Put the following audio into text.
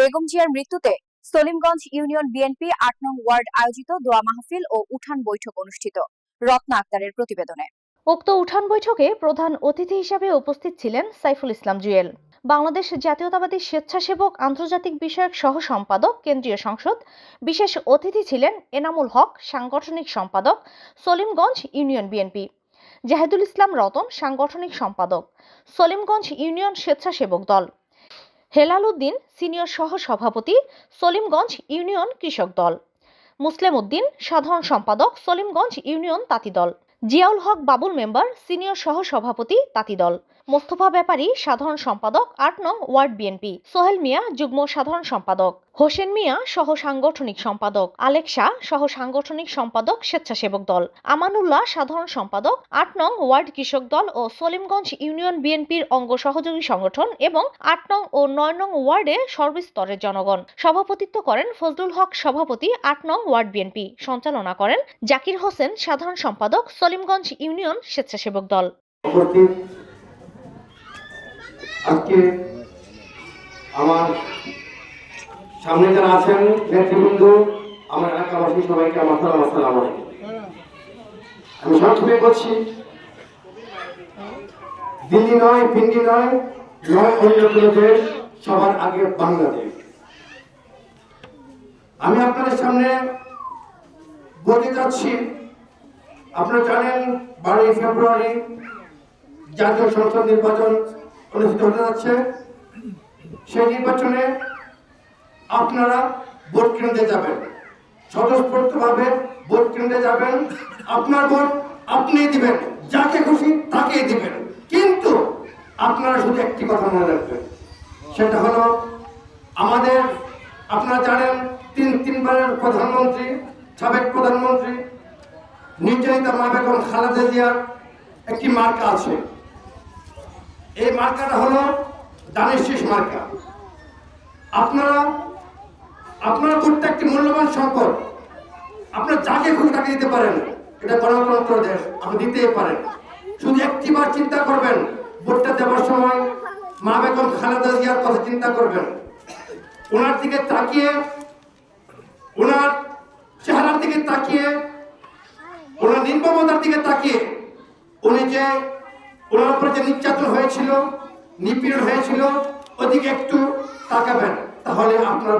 বেগম জিয়ার মৃত্যুতে Salimganj union BNP ৮ নং ওয়ার্ড আয়োজিত দোয়া মাহফিল ও উঠান বৈঠক অনুষ্ঠিত। রত্না আক্তারের প্রতিবেদনে। উক্ত উঠান বৈঠকে প্রধান অতিথি হিসেবে উপস্থিত ছিলেন সাইফুল ইসলাম জুয়েল, বাংলাদেশ জাতীয়তাবাদী স্বেচ্ছাসেবক আন্তর্জাতিক বিষয়ক সহ সম্পাদক, কেন্দ্রীয় সংসদ। বিশেষ অতিথি ছিলেন এনামুল হক, সাংগঠনিক সম্পাদক, সলিমগঞ্জ ইউনিয়ন বিএনপি; জাহিদুল ইসলাম রতন, সাংগঠনিক সম্পাদক, সলিমগঞ্জ ইউনিয়ন স্বেচ্ছাসেবক দল; হেলাল উদ্দিন, সিনিয়র সহ সভাপতি, সলিমগঞ্জ ইউনিয়ন কৃষক দল; মুসলিম উদ্দিন, সাধারণ সম্পাদক, সলিমগঞ্জ ইউনিয়ন তাঁতি দল; জিয়াউল হক বাবুল, মেম্বার, সিনিয়র সহ সভাপতি, তাঁতি দল; মোস্তফা ব্যাপারী, সাধারণ সম্পাদক, ৮ নং ওয়ার্ড বিএনপি; সোহেল মিয়া, যুগ্ম সাধারণ সম্পাদক; হোসেন মিয়া, সহ সাংগঠনিক সম্পাদক; আলেক শাহ, সহ সাংগঠনিক সম্পাদক, স্বেচ্ছাসেবক দল; আমানুল্লাহ, সাধারণ সম্পাদক, ৮ নং ওয়ার্ড কৃষক দল ও সলিমগঞ্জ ইউনিয়ন বিএনপির অঙ্গ সহযোগী সংগঠন এবং ৮ নং ও ৯ নং ওয়ার্ডে সর্বস্তরের জনগণ। সভাপতিত্ব করেন ফজলুল হক, সভাপতি, ৮ নং ওয়ার্ড বিএনপি। সঞ্চালনা করেন জাকির হোসেন, সাধারণ সম্পাদক, সলিমগঞ্জ ইউনিয়ন স্বেচ্ছাসেবক দল। আজকে আমার সামনে যারা আছেন নেতৃবৃন্দ, আমার এলাকাবাসী, সবাইকে আমার সালাম। আসসালামু আলাইকুম। আমি সংক্ষেপে বলছি, দিল্লি নয়, পিন্ডি নয়, অন্য কোনো দেশ, সবার আগে বাংলাদেশ। আমি আপনাদের সামনে বলতে চাচ্ছি, আপনারা জানেন 12ই ফেব্রুয়ারি জাতীয় সংসদ নির্বাচন অনুষ্ঠিত হতে যাচ্ছে। সেই নির্বাচনে আপনারা ভোট কেন্দ্রে যাবেন, স্বতঃস্ফূর্তভাবে ভোট কেন্দ্রে যাবেন। আপনার ভোট আপনিই দিবেন, যাকে খুশি তাকেই দিবেন। কিন্তু আপনারা শুধু একটি কথা মনে রাখবেন, সেটা হলো আমাদের, আপনারা জানেন তিনবারের প্রধানমন্ত্রী, সাবেক প্রধানমন্ত্রী নির্যাতিতা মা বেগম খালেদা জিয়ার একটি মার্কা আছে। এই মার্কাটা হলো ধানের শীষ মার্কা। আপনারা ভোটটা একটি মূল্যবান সম্পদ, আপনারা যাকে খুশি তাকে দিতে পারেন। এটা গণতন্ত্র দেশ, আপনি দিতেই পারেন। শুধু একটিবার চিন্তা করবেন, ভোটটা দেওয়ার সময় মা বেগম খালেদা জিয়ার কথা চিন্তা করবেন। ওনার দিকে তাকিয়ে, ওনার চেহারার দিকে তাকিয়ে, ওনার নির্মমতার দিকে তাকিয়ে, উনি যে ওনার উপরে যে নির্যাতন হয়েছিল, নিপীড়ন হয়েছিল, ওদিকে একটু তাকাবেন, তাহলে আপনার